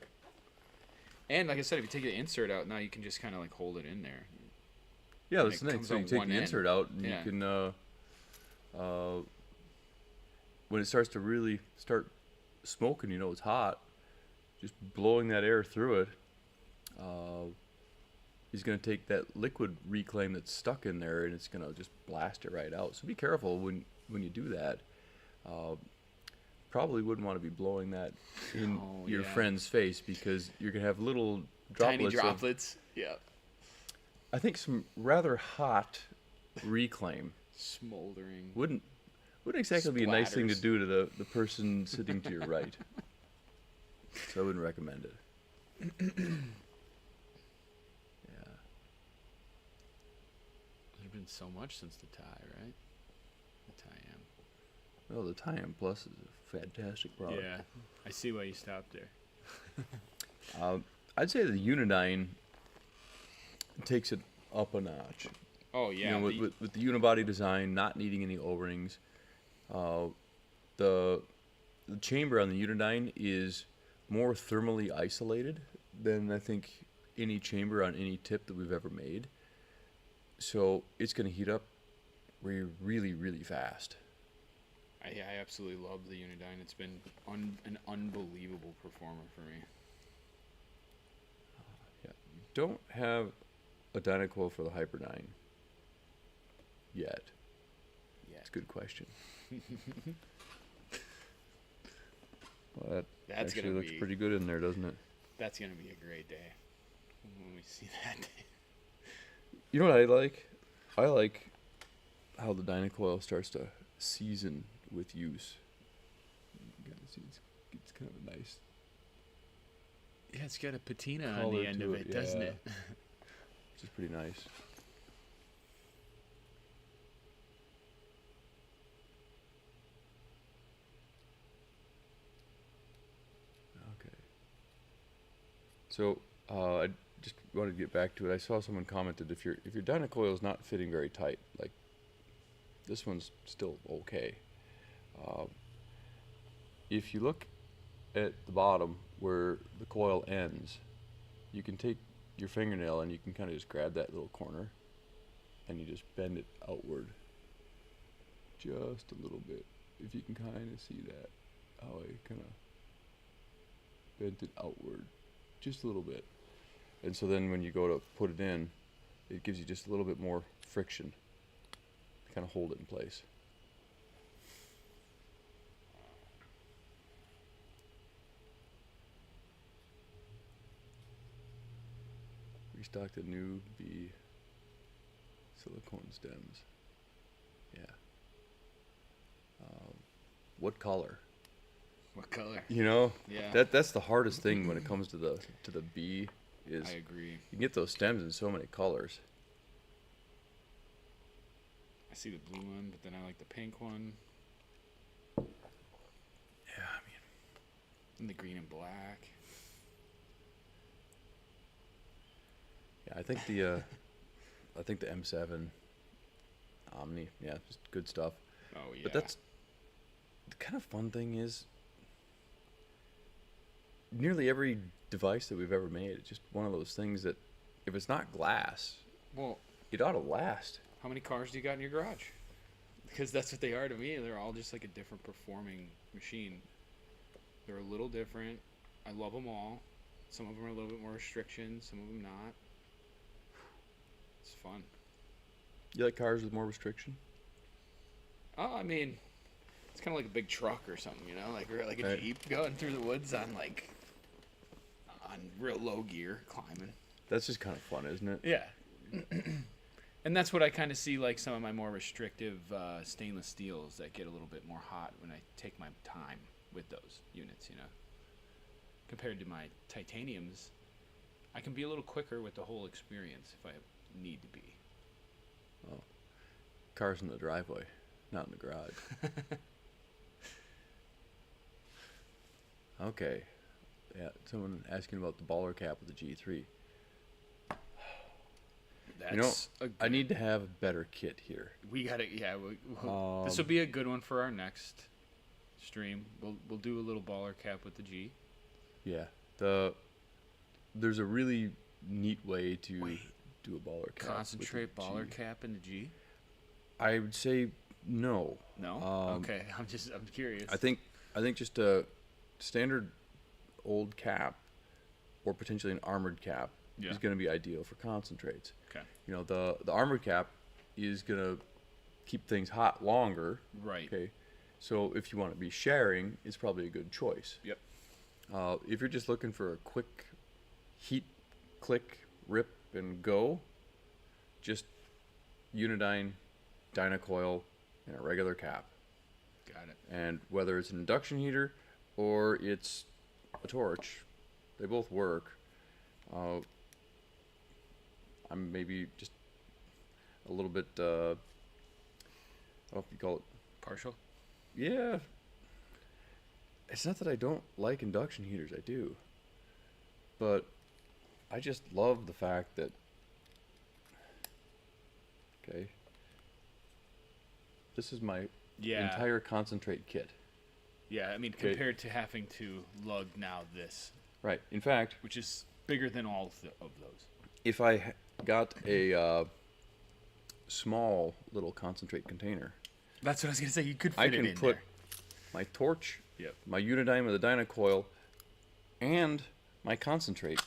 And like I said, if you take the insert out, now you can just kind of like hold it in there. yeah, And that's it the thing. comes So you on take one the end. insert out, and Yeah. you can, when it starts to really start smoking, you know it's hot. Just blowing that air through it, is going to take that liquid reclaim that's stuck in there, and it's going to just blast it right out. So be careful when you do that. Probably wouldn't want to be blowing that in Oh, your yeah. friend's face, because you're going to have little Tiny droplets. droplets. Yeah. I think some rather hot reclaim Smoldering. wouldn't exactly be a nice thing to Splatters. do to the person sitting to your right. So I wouldn't recommend it. Yeah. There's been so much since the tie, right? The tie am. Well, the Tie-M Plus is a fantastic product. Yeah. I see why you stopped there. I'd say the Unidine takes it up a notch. Oh yeah. You know, with the unibody design, not needing any O-rings, the chamber on the Unidine is more thermally isolated than I think any chamber on any tip that we've ever made. So it's going to heat up really, really fast. I absolutely love the Unidine. It's been an unbelievable performer for me. Yeah, don't have a Dynacoil for the Hyperdine yet. Yeah. It's a good question. Well, that That's actually gonna looks be- pretty good in there, doesn't it? That's gonna be a great day when we see that. You know what I like? I like how the Dynacoil starts to season with use. You can see it's kind of a nice Yeah, it's got a patina on color the end to of it, doesn't yeah, it? which is pretty nice. Okay. So I just wanted to get back to it. I saw someone commented if your Dyna coil is not fitting very tight, like this one's still okay. If you look at the bottom where the coil ends, you can take your fingernail and you can kind of just grab that little corner and you just bend it outward just a little bit. If you can kind of see that, how I kind of bent it outward just a little bit. And so then when you go to put it in, it gives you just a little bit more friction to kind of hold it in place. Restock the new B silicone stems. Yeah. What color? What color? You know, Yeah. that's the hardest thing when it comes to the B is I agree. you can get those stems in so many colors. I see the blue one, but then I like the pink one. Yeah, I mean, And the green and black. yeah, I think the M7 Omni, yeah, just good stuff. Oh yeah. But that's the kind of fun thing is nearly every device that we've ever made, it's just one of those things that if it's not glass, well, it ought to last. how many cars do you got in your garage? Because that's what they are to me. They're all just like a different performing machine. They're a little different. I love them all. Some of them are a little bit more restrictions, some of them not. It's fun. You like cars with more restriction? Oh, I mean, it's kind of like a big truck or something, you know, like a Right. Jeep going through the woods on real low gear climbing. That's just kind of fun, isn't it? Yeah. And that's what I kind of see like some of my more restrictive stainless steels that get a little bit more hot when I take my time with those units, you know. Compared to my titaniums, I can be a little quicker with the whole experience if I need to be. Oh, cars in the driveway, not in the garage. Okay. Yeah, someone asking about the baller cap of the G3. That's I need to have a better kit here. we gotta this will be a good one for our next stream. We'll do a little baller cap with the G. Yeah. There's a really neat way to do a baller cap. Concentrate with the baller G. cap in the G. I would say no. No. Okay. I'm curious. I think just a standard old cap or potentially an armored cap Yeah. is going to be ideal for concentrates. Okay. You know, the armored cap is going to keep things hot longer. Right. Okay. So if you want to be sharing, it's probably a good choice. Yep. If you're just looking for a quick heat, click, rip, and go, just Unidine, Dino coil, and a regular cap. Got it. And whether it's an induction heater or it's a torch, they both work. I'm maybe just a little bit, I don't know if you call it, Partial. yeah. It's not that I don't like induction heaters, I do. But I just love the fact that, okay, this is my Yeah. entire concentrate kit. Yeah. I mean, Okay. compared to having to lug now this, Right. In fact, which is bigger than all of those. if I got a small little concentrate container, That's what I was gonna say. You could fit I it can in put there. my torch, Yep. my Unidine with a Dino coil, and my concentrate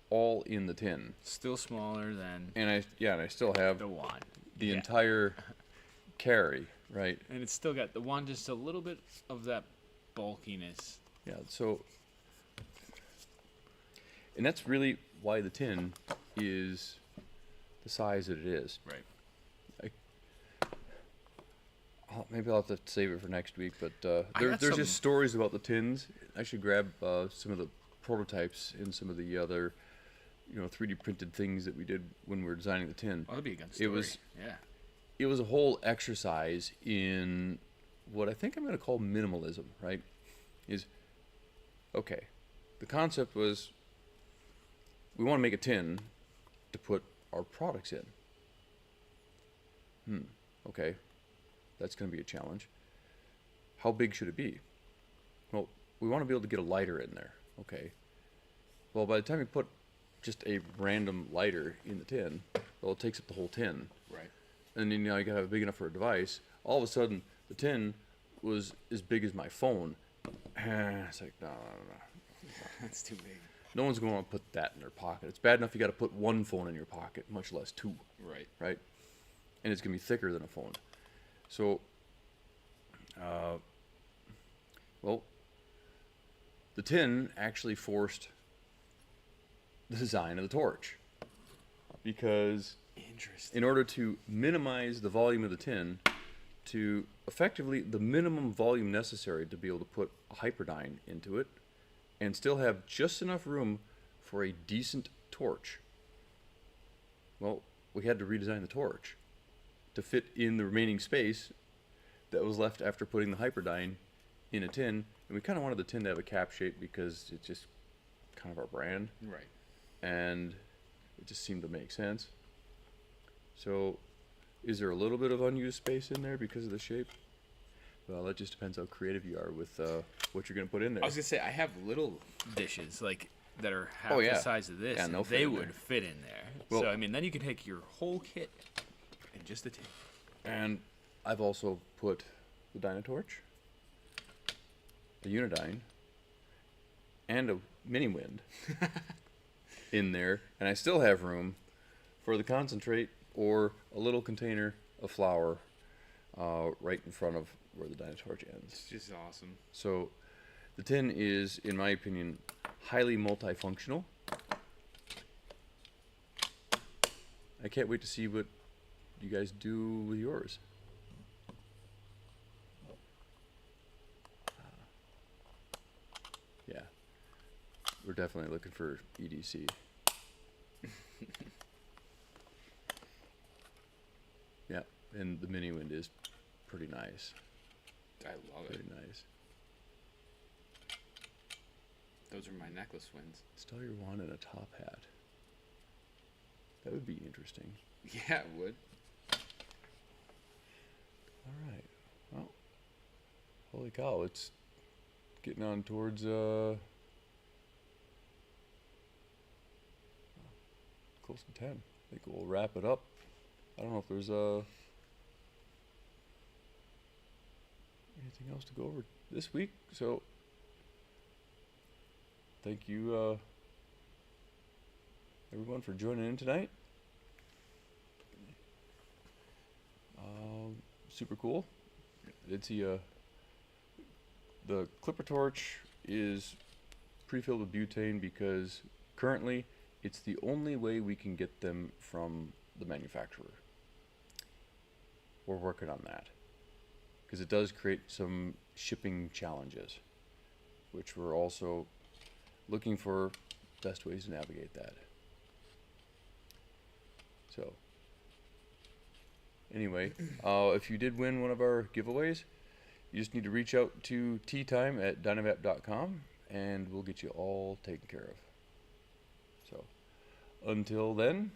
all in the tin. Still smaller than And I still have the wand. the Yeah. entire carry, right? And it's still got the wand, just a little bit of that bulkiness. Yeah, so and that's really why the tin is the size that it is. Right. Maybe I'll have to save it for next week, but I there's got just some- stories about the tins. I should grab some of the prototypes and some of the other, 3D printed things that we did when we were designing the tin. Well, that'd be a good story. Yeah. It was a whole exercise in what I think I'm going to call minimalism, right? Okay, the concept was we want to make a tin to put our products in. Okay, that's going to be a challenge. How big should it be? Well, we want to be able to get a lighter in there. Okay. Well, by the time you put just a random lighter in the tin, well, it takes up the whole tin. Right. And then, you know, you gotta have it big enough for a device. All of a sudden, the tin was as big as my phone. It's like, no. That's too big. No one's going to put that in their pocket. It's bad enough you got to put one phone in your pocket, much less two. Right. Right? And it's going to be thicker than a phone. So, well, the tin actually forced the design of the torch. Because Interesting. in order to minimize the volume of the tin to effectively the minimum volume necessary to be able to put a Hyperdyne into it and still have just enough room for a decent torch. Well, we had to redesign the torch to fit in the remaining space that was left after putting the Hyperdyne in a tin. And we kind of wanted the tin to have a cap shape because it's just kind of our brand. Right. And it just seemed to make sense. So, is there a little bit of unused space in there because of the shape? Well, that just depends how creative you are with what you're going to put in there. I was gonna say I have little dishes like that are half Oh, yeah. the size of this. Yeah, and they'll fit they in would there. fit in there. Well- So I mean, then you can take your whole kit in just a tin. And I've also put the Dynatorch, a Unidine, and a Mini Wind in there, and I still have room for the concentrate or a little container of flour right in front of where the Dynatorch ends. It's just awesome. So the tin is, in my opinion, highly multifunctional. I can't wait to see what you guys do with yours. Yeah, we're definitely looking for EDC. Yeah, and the Mini Wind is pretty nice. I love it. Very nice. Those are my necklace wins. Install your wand in a top hat. That would be interesting. Yeah, it would. All right. Well, holy cow! It's getting on towards close to 10. I think we'll wrap it up. I don't know if there's anything else to go over this week. So thank you everyone for joining in tonight. Super cool. I did see the Clipper torch is pre-filled with butane because currently it's the only way we can get them from the manufacturer. We're working on that because it does create some shipping challenges, which we're also looking for best ways to navigate that. So anyway, if you did win one of our giveaways, you just need to reach out to teatime@dynavap.com and we'll get you all taken care of. So until then,